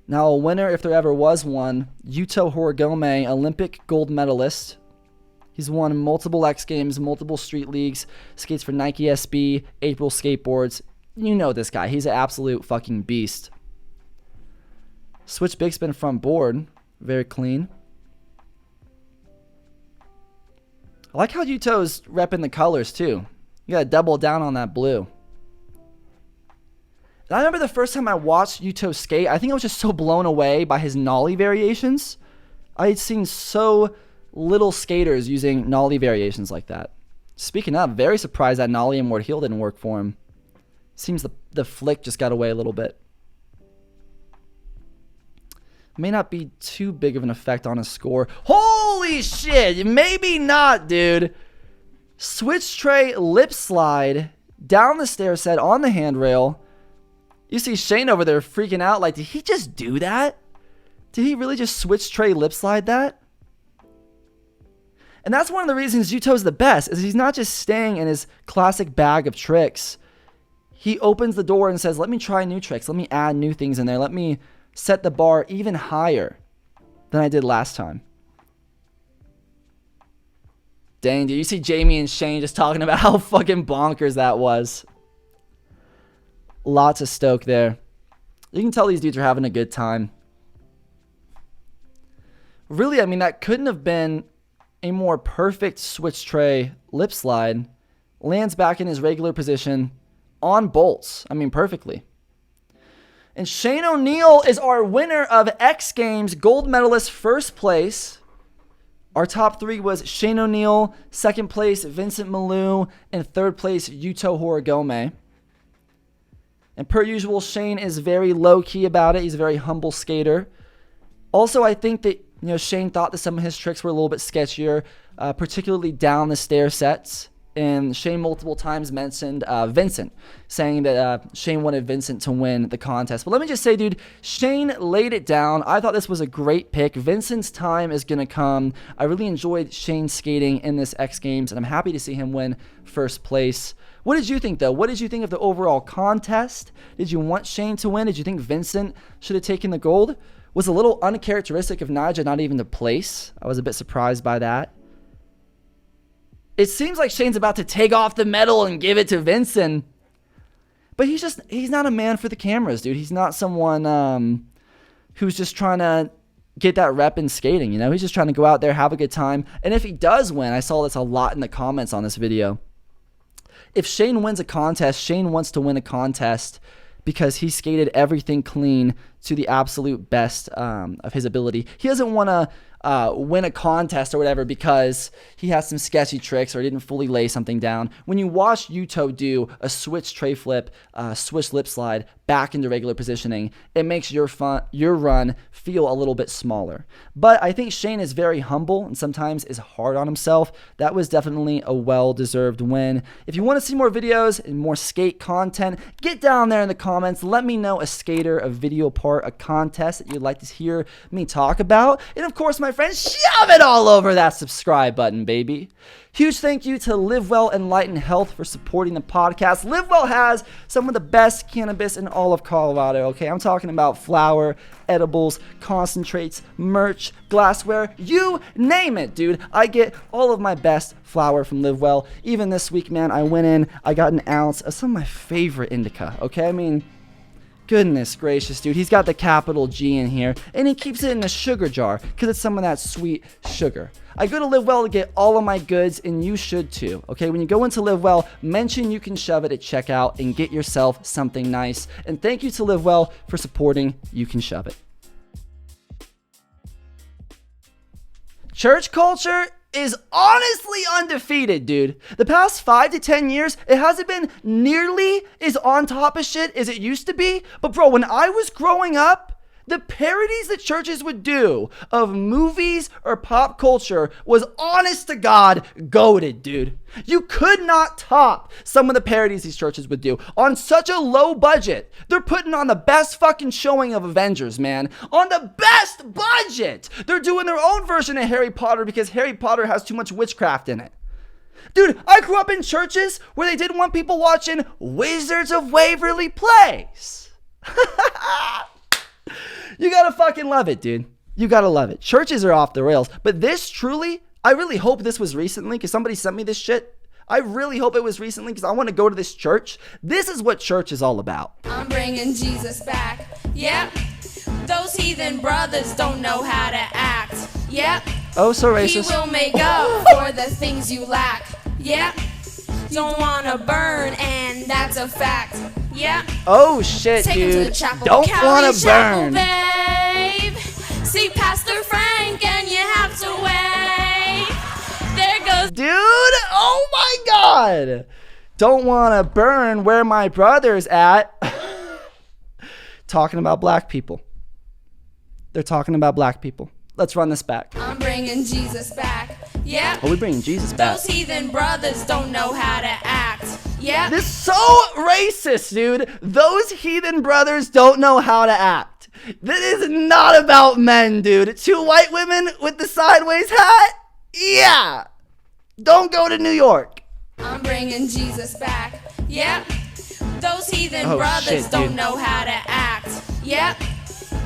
Now, a winner, if there ever was one, Yuto Horigome, Olympic gold medalist. He's won multiple X Games, multiple street leagues, skates for Nike SB, April Skateboards. You know this guy. He's an absolute fucking beast. Switch big spin front board. Very clean. I like how Yuto's repping the colors, too. You gotta double down on that blue. And I remember the first time I watched Yuto skate, I think I was just so blown away by his nollie variations. I had seen so little skaters using nollie variations like that. Speaking of, very surprised that nollie and Ward heel didn't work for him. Seems the flick just got away a little bit. May not be too big of an effect on his score. Holy shit! Maybe not, dude. Switch tray lip slide down the stair set on the handrail. You see Shane over there freaking out like, did he just do that? Did he really just switch tray lip slide that? And that's one of the reasons Yuto's the best, is he's not just staying in his classic bag of tricks. He opens the door and says, let me try new tricks. Let me add new things in there. Let me set the bar even higher than I did last time. Dang, dude, you see Jamie and Shane just talking about how fucking bonkers that was. Lots of stoke there. You can tell these dudes are having a good time. Really, I mean, that couldn't have been a more perfect switch tray lip slide. Lands back in his regular position on bolts. I mean, perfectly. And Shane O'Neill is our winner of X Games gold medalist, first place. Our top three was Shane O'Neill, second place Vincent Malou, and third place Yuto Horigome. And per usual, Shane is very low-key about it. He's a very humble skater. Also, I think that Shane thought that some of his tricks were a little bit sketchier, particularly down the stair sets. And Shane multiple times mentioned Vincent, saying that Shane wanted Vincent to win the contest. But let me just say, dude, Shane laid it down. I thought this was a great pick. Vincent's time is going to come. I really enjoyed Shane skating in this X Games, and I'm happy to see him win first place. What did you think, though? What did you think of the overall contest? Did you want Shane to win? Did you think Vincent should have taken the gold? Was a little uncharacteristic of Nyjah not even to place. I was a bit surprised by that. It seems like Shane's about to take off the medal and give it to Vincent. But he's not a man for the cameras, dude. He's not someone who's just trying to get that rep in skating, He's just trying to go out there, have a good time. And if he does win, I saw this a lot in the comments on this video. If Shane wins a contest, Shane wants to win a contest because he skated everything clean to the absolute best of his ability. He doesn't want to win a contest or whatever because he has some sketchy tricks or didn't fully lay something down. When you watch Yuto do a switch tray flip, switch lip slide back into regular positioning, it makes your run feel a little bit smaller. But I think Shane is very humble and sometimes is hard on himself. That was definitely a well-deserved win. If you want to see more videos and more skate content, get down there in the comments. Let me know a skater, a video part, a contest that you'd like to hear me talk about. And of course, my friends, shove it all over that subscribe button, baby. Huge thank you to Live Well Enlightened Health for supporting the podcast. Live Well has some of the best cannabis in all of Colorado, okay? I'm talking about flower, edibles, concentrates, merch, glassware, you name it, dude. I get all of my best flower from Live Well. Even this week, man, I went in, I got an ounce of some of my favorite indica, okay? I mean, goodness gracious, dude. He's got the capital G in here, and he keeps it in a sugar jar because it's some of that sweet sugar. I go to Live Well to get all of my goods, and you should too, okay? When you go into Live Well, mention You Can Shove It at checkout and get yourself something nice. And thank you to Live Well for supporting You Can Shove It. Church culture is honestly undefeated, dude. The past 5 to 10 years, it hasn't been nearly as on top of shit as it used to be. But bro, when I was growing up, the parodies that churches would do of movies or pop culture was honest to God goated, dude. You could not top some of the parodies these churches would do on such a low budget. They're putting on the best fucking showing of Avengers, man. On the best budget. They're doing their own version of Harry Potter because Harry Potter has too much witchcraft in it. Dude, I grew up in churches where they didn't want people watching Wizards of Waverly Place. You gotta fucking love it, dude. You gotta love it. Churches are off the rails. But this truly, I really hope this was recently because somebody sent me this shit. I really hope it was recently because I want to go to this church. This is what church is all about. I'm bringing Jesus back. Yep. Those heathen brothers don't know how to act. Yep. Oh, so racist. He will make up for the things you lack. Yep. Don't want to burn, and that's a fact. Yep. Oh shit, Take dude. him to the chapel. Don't want to burn. Babe. See Pastor Frank, and you have to wave. There goes. Dude, oh my God. don't want to burn where my brother's at. Talking about black people. They're talking about black people. Let's run this back. I'm bringing Jesus back. Yeah. Oh, we're bringing Jesus back. Those heathen brothers don't know how to act. Yeah. This is so racist, dude. Those heathen brothers don't know how to act. This is not about men, dude. 2 white women with the sideways hat? Yeah. Don't go to New York. I'm bringing Jesus back. Yeah. Those heathen Oh, brothers shit, don't dude. know how to act. Yeah.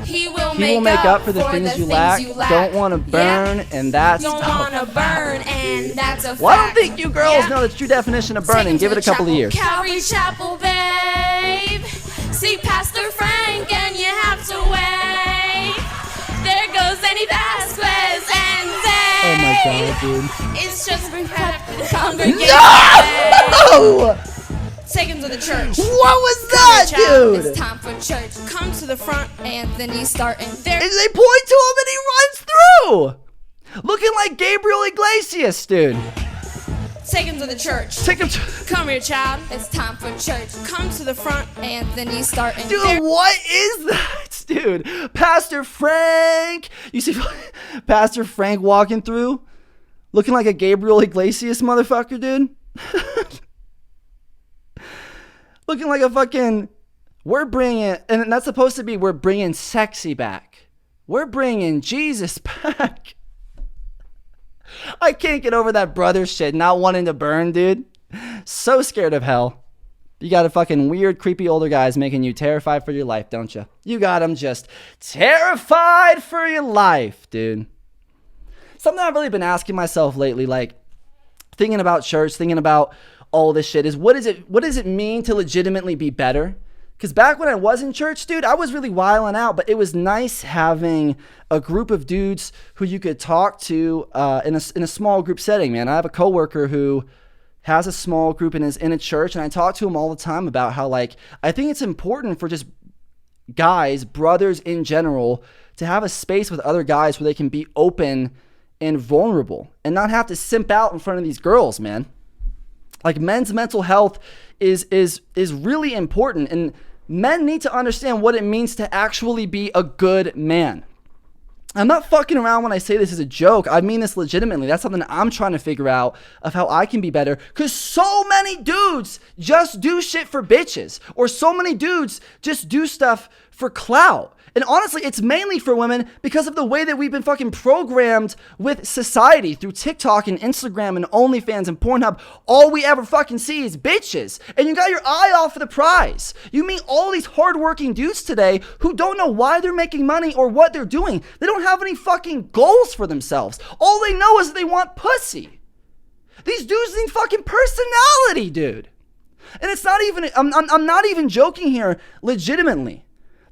He will He will make up for the things you lack. Don't want to burn, Yeah. and that's... Don't want to burn, and that's a fact. Well, I don't think you girls Yeah. know the true definition of Take burning. him Give to it a couple of chapel, years. Calvary Chapel, babe. See Pastor Frank, and you have to wait. There goes Eddie Vasquez and Zay. Oh my god, dude. It's just the congregation. No! Take him to the church. What was Come that, here, child. dude? It's time for church. Come to the front, Anthony's starting. There. And they point to him and he runs through. Looking like Gabriel Iglesias, dude. Take him to the church. Take him to... Come here, child. It's time for church. Come to the front, Anthony's starting. Dude, There. what is that, dude? Pastor Frank. You see Pastor Frank walking through? Looking like a Gabriel Iglesias motherfucker, dude? Looking like a fucking... We're bringing... And that's supposed to be we're bringing sexy back. We're bringing Jesus back. I can't get over that brother shit. Not wanting to burn, dude. So scared of hell. You got a fucking weird, creepy older guys making you terrified for your life, don't you? You got them just terrified for your life, dude. Something I've really been asking myself lately, like thinking about church, thinking about all this shit, is what does it mean to legitimately be better? Because back when I was in church, dude, I was really wilding out, but it was nice having a group of dudes who you could talk to in a small group setting, man. I have a coworker who has a small group and is in a church, and I talk to him all the time about how, like, I think it's important for just guys, brothers in general, to have a space with other guys where they can be open and vulnerable and not have to simp out in front of these girls, man. Like, men's mental health is really important, and men need to understand what it means to actually be a good man. I'm not fucking around when I say this as a joke. I mean this legitimately. That's something I'm trying to figure out of how I can be better. Because so many dudes just do shit for bitches. Or so many dudes just do stuff for clout. And honestly, it's mainly for women because of the way that we've been fucking programmed with society through TikTok and Instagram and OnlyFans and Pornhub. All we ever fucking see is bitches. And you got your eye off of the prize. You meet all these hardworking dudes today who don't know why they're making money or what they're doing. They don't have any fucking goals for themselves. All they know is they want pussy. These dudes need fucking personality, dude. And it's not even, I'm not even joking here legitimately.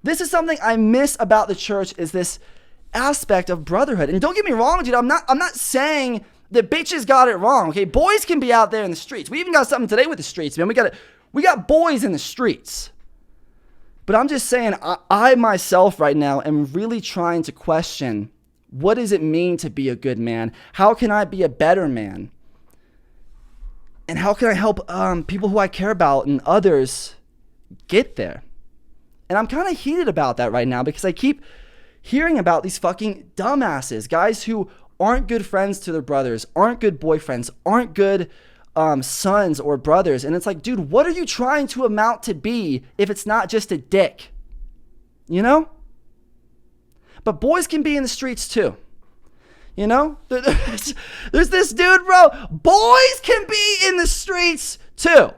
This is something I miss about the church, is this aspect of brotherhood. And don't get me wrong, dude, I'm not saying that bitches got it wrong, okay? Boys can be out there in the streets. We even got something today with the streets, man. We got boys in the streets. But I'm just saying, I myself right now am really trying to question, what does it mean to be a good man? How can I be a better man? And how can I help people who I care about and others get there? And I'm kind of heated about that right now because I keep hearing about these fucking dumbasses, guys who aren't good friends to their brothers, aren't good boyfriends, aren't good sons or brothers. And it's like, dude, what are you trying to amount to be if it's not just a dick? You know? But boys can be in the streets too. You know? There's this dude, bro. Boys can be in the streets too.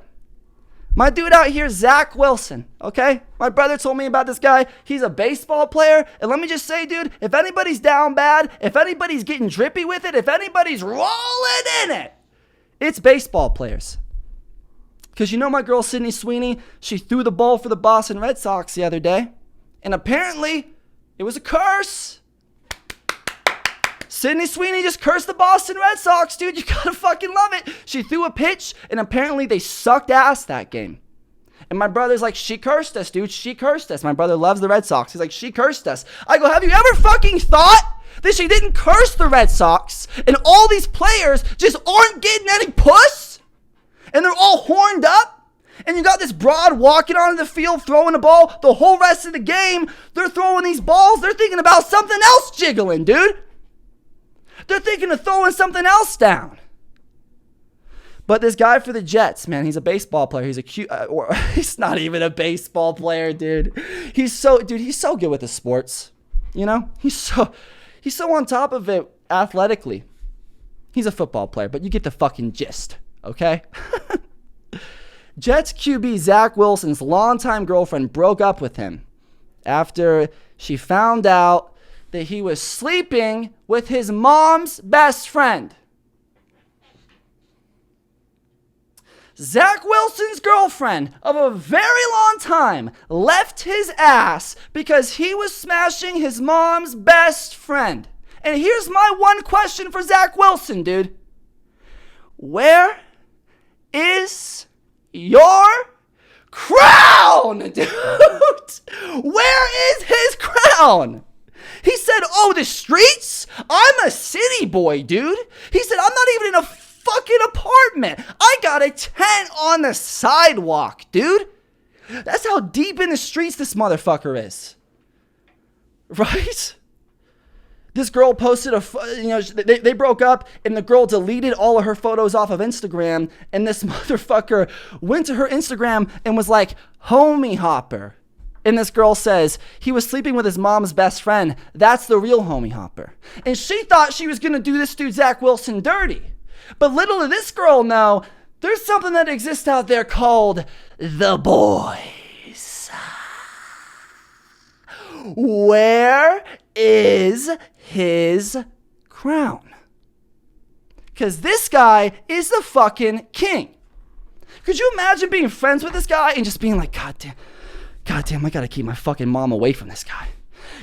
My dude out here, Zach Wilson, okay? My brother told me about this guy. He's a baseball player. And let me just say, dude, if anybody's down bad, if anybody's getting drippy with it, if anybody's rolling in it, it's baseball players. Because you know my girl, Sydney Sweeney, she threw the ball for the Boston Red Sox the other day. And apparently, it was a curse. Sydney Sweeney just cursed the Boston Red Sox, dude. You gotta fucking love it. She threw a pitch, and apparently they sucked ass that game. And my brother's like, she cursed us, dude. She cursed us. My brother loves the Red Sox. He's like, she cursed us. I go, have you ever fucking thought that she didn't curse the Red Sox, and all these players just aren't getting any puss? and they're all horned up, and you got this broad walking onto the field throwing a ball. The whole rest of the game, they're throwing these balls. They're thinking about something else jiggling, dude. They're thinking of throwing something else down. But this guy for the Jets, man, he's a baseball player. He's a cute, or he's not even a baseball player, dude. He's so good with the sports. You know, he's so on top of it athletically. He's a football player, but you get the fucking gist, okay? Jets QB Zach Wilson's longtime girlfriend broke up with him after she found out that he was sleeping with his mom's best friend. Zach Wilson's girlfriend of a very long time left his ass because he was smashing his mom's best friend. And here's my one question for Zach Wilson, dude. Where is your crown, dude? Where is his crown? He said, oh, the streets? I'm a city boy, dude. He said, I'm not even in a fucking apartment. I got a tent on the sidewalk, dude. That's how deep in the streets this motherfucker is. Right? This girl posted they broke up, and the girl deleted all of her photos off of Instagram, and this motherfucker went to her Instagram and was like, homie hopper. And this girl says, he was sleeping with his mom's best friend. That's the real homie hopper. And she thought she was going to do this dude Zach Wilson dirty. But little did this girl know, there's something that exists out there called the boys. Where is his crown? Because this guy is the fucking king. Could you imagine being friends with this guy and just being like, God damn, I gotta keep my fucking mom away from this guy.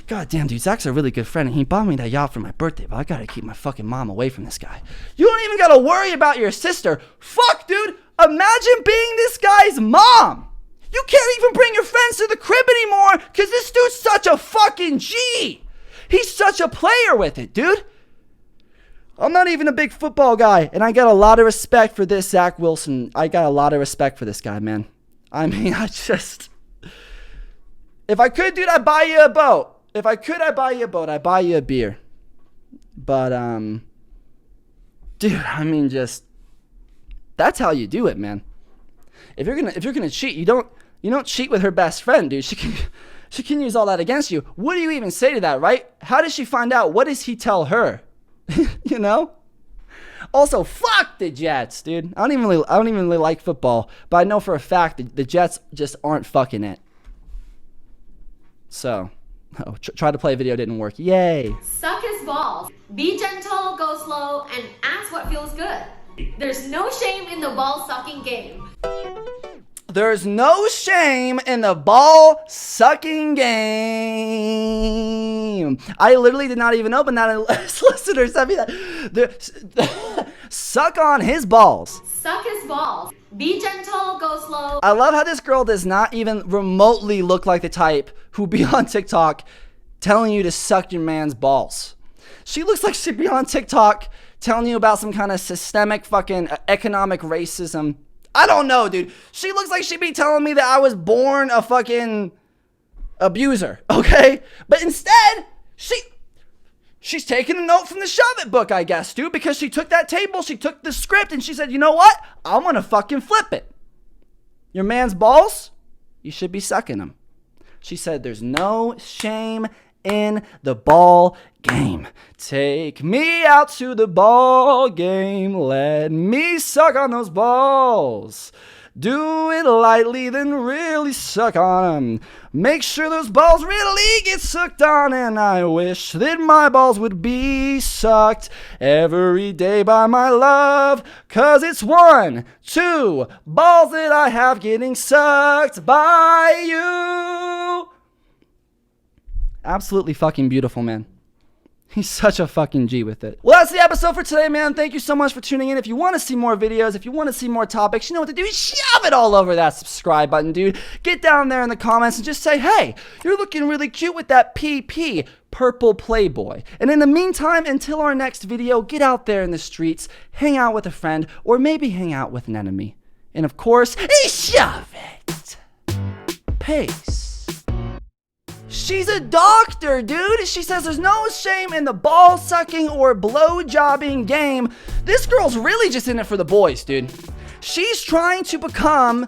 God damn, dude, Zach's a really good friend, and he bought me that yacht for my birthday, but I gotta keep my fucking mom away from this guy. You don't even gotta worry about your sister. Fuck, dude, imagine being this guy's mom. You can't even bring your friends to the crib anymore, because this dude's such a fucking G. He's such a player with it, dude. I'm not even a big football guy, and I got a lot of respect for this Zach Wilson. I got a lot of respect for this guy, man. I mean, if I could, dude, I'd buy you a boat. If I could, I'd buy you a boat. I'd buy you a beer. But, dude, I mean, just, that's how you do it, man. If you're gonna cheat, you don't cheat with her best friend, dude. She can use all that against you. What do you even say to that, right? How does she find out? What does he tell her? You know? Also, fuck the Jets, dude. I don't even really like football, but I know for a fact that the Jets just aren't fucking it. So, try to play a video, didn't work. Yay. Suck his balls. Be gentle, go slow, and ask what feels good. There's no shame in the ball sucking game. There's no shame in the ball sucking game. I literally did not even open that unless listeners sent me that. Suck on his balls. Suck his balls. Be gentle, go slow. I love how this girl does not even remotely look like the type who be on TikTok telling you to suck your man's balls. She looks like she'd be on TikTok telling you about some kind of systemic fucking economic racism. I don't know, dude. She looks like she'd be telling me that I was born a fucking abuser, okay? But instead, she's taking a note from the Shuv-it book, I guess, dude, because she took that table, she took the script, and she said, you know what? I'm gonna fucking flip it. Your man's balls, you should be sucking them. She said, there's no shame in the ball game. Take me out to the ball game. Let me suck on those balls. Do it lightly, then really suck on them. Make sure those balls really get sucked on. And I wish that my balls would be sucked every day by my love. 'Cause it's 1, 2 balls that I have getting sucked by you. Absolutely fucking beautiful, man. He's such a fucking G with it. Well, that's the episode for today, man. Thank you so much for tuning in. If you want to see more videos, if you want to see more topics, you know what to do. Shove it all over that subscribe button, dude. Get down there in the comments and just say, hey, you're looking really cute with that PP, purple Playboy. And in the meantime, until our next video, get out there in the streets, hang out with a friend, or maybe hang out with an enemy. And of course, Shuv-it. Pace. She's a doctor, dude. She says there's no shame in the ball sucking or blow jobbing game. This girl's really just in it for the boys, dude. She's trying to become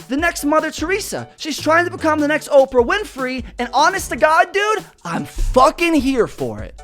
the next Mother Teresa. She's trying to become the next Oprah Winfrey. And honest to God, dude, I'm fucking here for it.